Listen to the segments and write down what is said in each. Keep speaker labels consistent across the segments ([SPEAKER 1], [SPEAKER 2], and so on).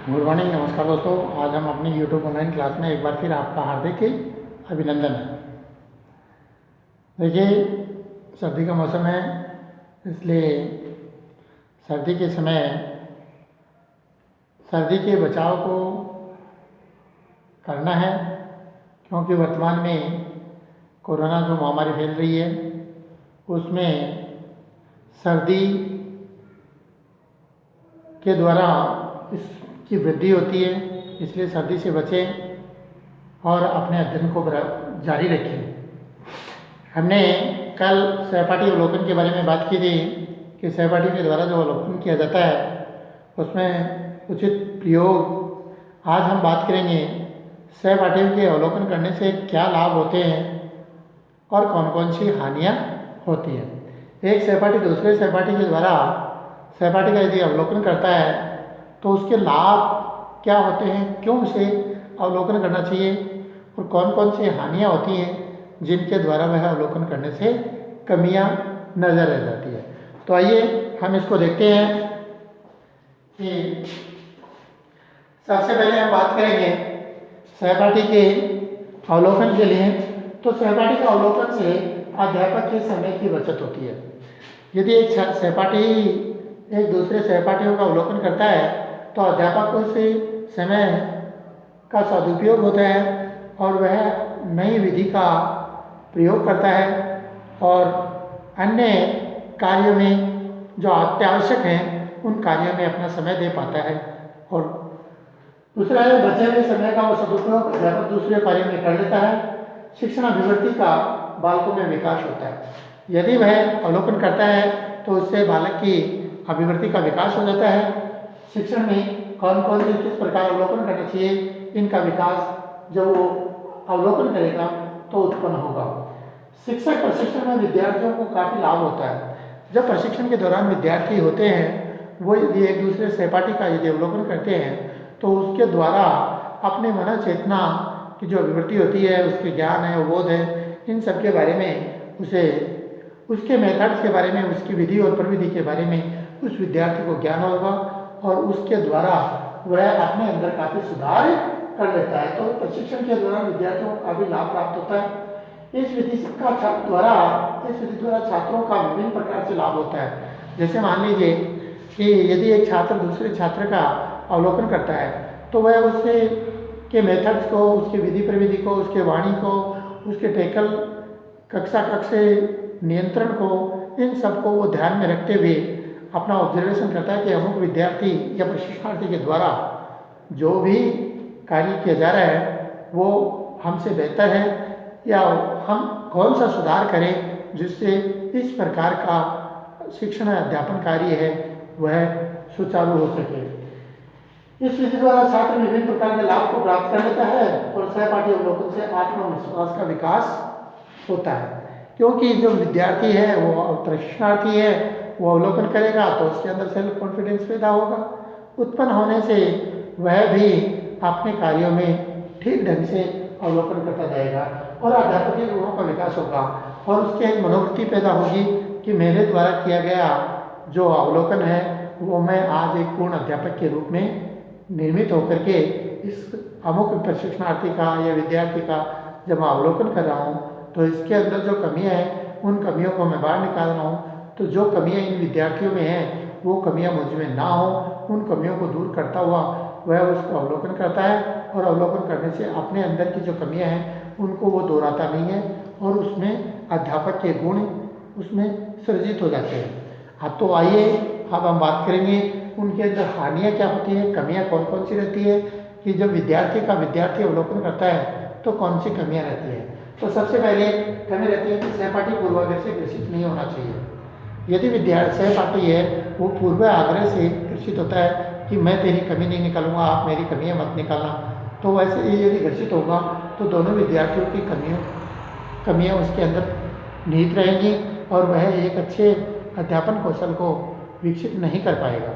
[SPEAKER 1] Good morning, नमस्कार दोस्तों। आज हम अपनी यूट्यूब ऑनलाइन क्लास में एक बार फिर आपका हार्दिक अभिनंदन है। देखिए, सर्दी का मौसम है, इसलिए सर्दी के समय सर्दी के बचाव को करना है, क्योंकि वर्तमान में कोरोना जो महामारी फैल रही है उसमें सर्दी के द्वारा इसकी वृद्धि होती है। इसलिए सर्दी से बचें और अपने अध्ययन को जारी रखें। हमने कल सहपाठी अवलोकन के बारे में बात की थी कि सहपाठी के द्वारा जो अवलोकन किया जाता है उसमें उचित प्रयोग। आज हम बात करेंगे सहपाठियों के अवलोकन करने से क्या लाभ होते हैं और कौन कौन सी हानियाँ होती हैं। एक सहपाठी दूसरे सहपाठी के द्वारा सहपाठी का यदि अवलोकन करता है तो उसके लाभ क्या होते हैं, क्यों उसे अवलोकन करना चाहिए और कौन कौन सी हानियाँ होती हैं जिनके द्वारा वह अवलोकन करने से कमियाँ नज़र रह जाती है। तो आइए हम इसको देखते हैं कि सबसे पहले हम बात करेंगे सहपाठी के अवलोकन के लिए। तो सहपाठी के अवलोकन से अध्यापक के समय की बचत होती है। यदि एक सहपाठी एक दूसरे सहपाठियों का अवलोकन करता है तो अध्यापक को से समय का सदुपयोग होता है और वह नई विधि का प्रयोग करता है और अन्य कार्यों में जो अत्यावश्यक हैं उन कार्यों में अपना समय दे पाता है। और दूसरा है, बचे हुए समय का वो सदुपयोग अध्यापक दूसरे कार्यों में कर लेता है। शिक्षण अभिवृद्धि का बालकों में विकास होता है। यदि वह अवलोकन करता है तो उससे बालक की अभिवृद्धि का विकास हो जाता है। शिक्षण में कौन कौन से किस प्रकार अवलोकन करना चाहिए, इनका विकास जब वो अवलोकन करेगा तो उत्पन्न होगा। शिक्षक प्रशिक्षण में विद्यार्थियों को काफ़ी लाभ होता है। जब प्रशिक्षण के दौरान विद्यार्थी होते हैं वो यदि एक दूसरे सहपाठी का यदि अवलोकन करते हैं तो उसके द्वारा अपने मन चेतना की जो अभिवृद्धि होती है, उसके ज्ञान है, बोध है, इन सब के बारे में उसे उसके मेथड्स के बारे में, उसकी विधि और प्रविधि के बारे में उस विद्यार्थी को ज्ञान होगा और उसके द्वारा वह अपने अंदर काफ़ी सुधार कर लेता है। तो प्रशिक्षण के दौरान विद्यार्थियों को काफ़ी लाभ प्राप्त होता है। इस विधि द्वारा छात्रों का विभिन्न प्रकार से लाभ होता है। जैसे मान लीजिए कि यदि एक छात्र दूसरे छात्र का अवलोकन करता है तो वह उससे के मेथड्स को, उसकी विधि प्रविधि को, उसके वाणी को, उसके टेकल कक्षा कक्ष नियंत्रण को, इन सबको वो ध्यान में रखते हुए अपना ऑब्जर्वेशन करता है कि अमुक विद्यार्थी या प्रशिक्षणार्थी के द्वारा जो भी कार्य किया जा रहा है वो हमसे बेहतर है या हम कौन सा सुधार करें जिससे इस प्रकार का शिक्षण अध्यापन कार्य है वह सुचारू हो सके। इस विधि द्वारा छात्र विभिन्न प्रकार के लाभ को प्राप्त कर लेता है और सहपाठी अवलोकन से आत्मविश्वास का विकास होता है। क्योंकि जो विद्यार्थी है वो प्रशिक्षणार्थी है, वो अवलोकन करेगा तो उसके अंदर सेल्फ कॉन्फिडेंस पैदा होगा। उत्पन्न होने से वह भी अपने कार्यों में ठीक ढंग से अवलोकन करता जाएगा और अध्यापकीय गुणों का विकास होगा और उसकी एक मनोवृत्ति पैदा होगी कि मेरे द्वारा किया गया जो अवलोकन है वो मैं आज एक पूर्ण अध्यापक के रूप में निर्मित होकर के इस अमुक प्रशिक्षणार्थी का या विद्यार्थी का जब मैं अवलोकन कर रहा हूँ तो इसके अंदर जो कमियाँ हैं उन कमियों को मैं बाहर निकाल रहा हूँ। तो जो कमियाँ इन विद्यार्थियों में हैं वो कमियाँ मुझ में ना हो, उन कमियों को दूर करता हुआ वह उसको अवलोकन करता है और अवलोकन करने से अपने अंदर की जो कमियाँ हैं उनको वो दोहराता नहीं है और उसमें अध्यापक के गुण उसमें सृजित हो जाते हैं। अब तो आइए अब हम बात करेंगे उनके अंदर हानियाँ क्या होती हैं, कमियाँ कौन कौन सी रहती है कि जब विद्यार्थी अवलोकन करता है तो कौन सी कमियाँ रहती हैं। तो सबसे पहले कमी रहती है कि सहपाठी पूर्वाग्रह से ग्रसित नहीं होना चाहिए। यदि सहपाठी है वो पूर्वाग्रह से ग्रसित होता है कि मैं तेरी कमी नहीं निकालूंगा, आप मेरी कमियाँ मत निकालना, तो वैसे ये यदि ग्रसित होगा तो दोनों विद्यार्थियों की कमियाँ उसके अंदर निहित रहेंगी और वह एक अच्छे अध्यापन कौशल को विकसित नहीं कर पाएगा।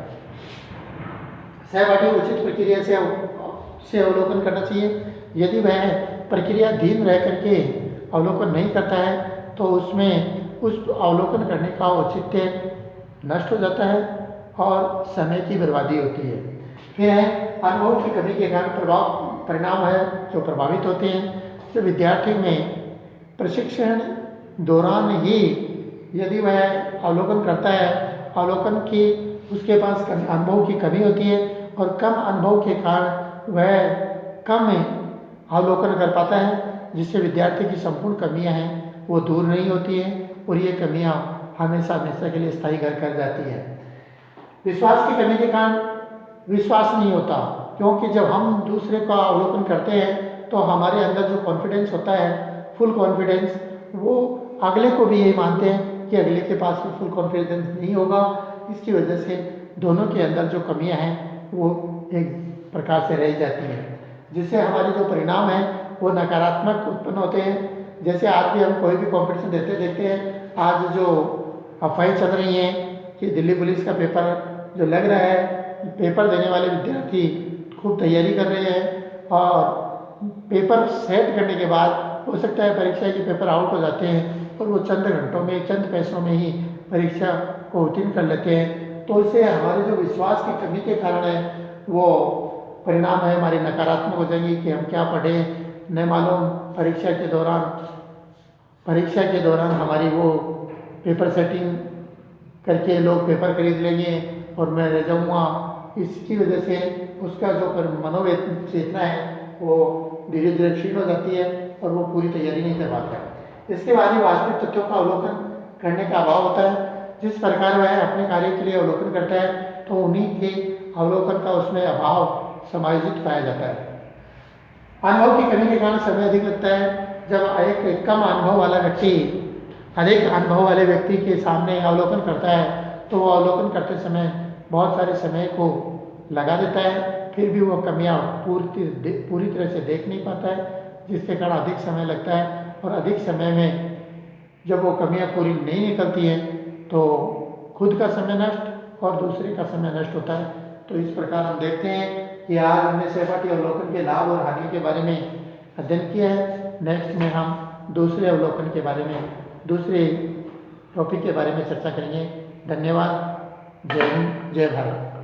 [SPEAKER 1] सहपाठी उचित प्रक्रिया से अवलोकन करना चाहिए। यदि वह प्रक्रिया धीम रह करके अवलोकन नहीं करता है तो उसमें उस अवलोकन करने का औचित्य नष्ट हो जाता है और समय की बर्बादी होती है। फिर है अनुभव की कमी के कारण परिणाम है जो प्रभावित होते हैं। जो विद्यार्थी में प्रशिक्षण दौरान ही यदि वह अवलोकन करता है, अवलोकन की उसके पास अनुभव की कमी होती है और कम अनुभव के कारण वह कम अवलोकन कर पाता है, जिससे विद्यार्थी की संपूर्ण कमियां हैं वो दूर नहीं होती हैं और ये कमियां हमेशा हमेशा के लिए स्थायी कर जाती है। विश्वास की कमी के कारण विश्वास नहीं होता, क्योंकि जब हम दूसरे का अवलोकन करते हैं तो हमारे अंदर जो कॉन्फिडेंस होता है, फुल कॉन्फिडेंस, वो अगले को भी यही मानते हैं कि अगले के पास भी फुल कॉन्फिडेंस नहीं होगा। इसकी वजह से दोनों के अंदर जो कमियां हैं वो एक प्रकार से रह जाती हैं, जिससे हमारे जो परिणाम हैं वो नकारात्मक उत्पन्न होते हैं। जैसे आज भी हम कोई भी कॉम्पिटिशन देखते हैं, आज जो अफवाहें चल रही हैं कि दिल्ली पुलिस का पेपर जो लग रहा है, पेपर देने वाले विद्यार्थी खूब तैयारी कर रहे हैं और पेपर सेट करने के बाद हो सकता है परीक्षा के पेपर आउट हो जाते हैं और वो चंद घंटों में, चंद पैसों में ही परीक्षा को उत्तीर्ण कर लेते हैं। तो इससे हमारे जो विश्वास की कमी के कारण है वो परिणाम है हमारे नकारात्मक हो जाएंगे कि हम क्या पढ़ें, न मालूम परीक्षा के दौरान हमारी वो पेपर सेटिंग करके लोग पेपर खरीद लेंगे और मैं रह जाऊँगा। इसकी वजह से उसका जो मनोचेतना है वो धीरे धीरे क्षीण हो जाती है और वो पूरी तैयारी नहीं कर पाता है। इसके बाद ही वास्तविक तथ्यों का अवलोकन करने का अभाव होता है। जिस प्रकार वह अपने कार्य के लिए अवलोकन करता है तो उन्हीं के अवलोकन का उसमें अभाव समायोजित पाया जाता है। अनुभव की कमी के कारण समय अधिक लगता है। जब एक कम अनुभव वाला व्यक्ति अधिक अनुभव वाले व्यक्ति के सामने अवलोकन करता है तो वो अवलोकन करते समय बहुत सारे समय को लगा देता है, फिर भी वो कमियां पूरी तरह से देख नहीं पाता है, जिसके कारण अधिक समय लगता है और अधिक समय में जब वो कमियां पूरी नहीं निकलती हैं तो खुद का समय नष्ट और दूसरे का समय नष्ट होता है। तो इस प्रकार हम देखते हैं कि आज हमने सहपाठी अवलोकन के लाभ और हानि के बारे में अध्ययन किया है। नेक्स्ट में हम दूसरे अवलोकन के बारे में, दूसरे टॉपिक के बारे में चर्चा करेंगे। धन्यवाद। जय हिंद, जय भारत।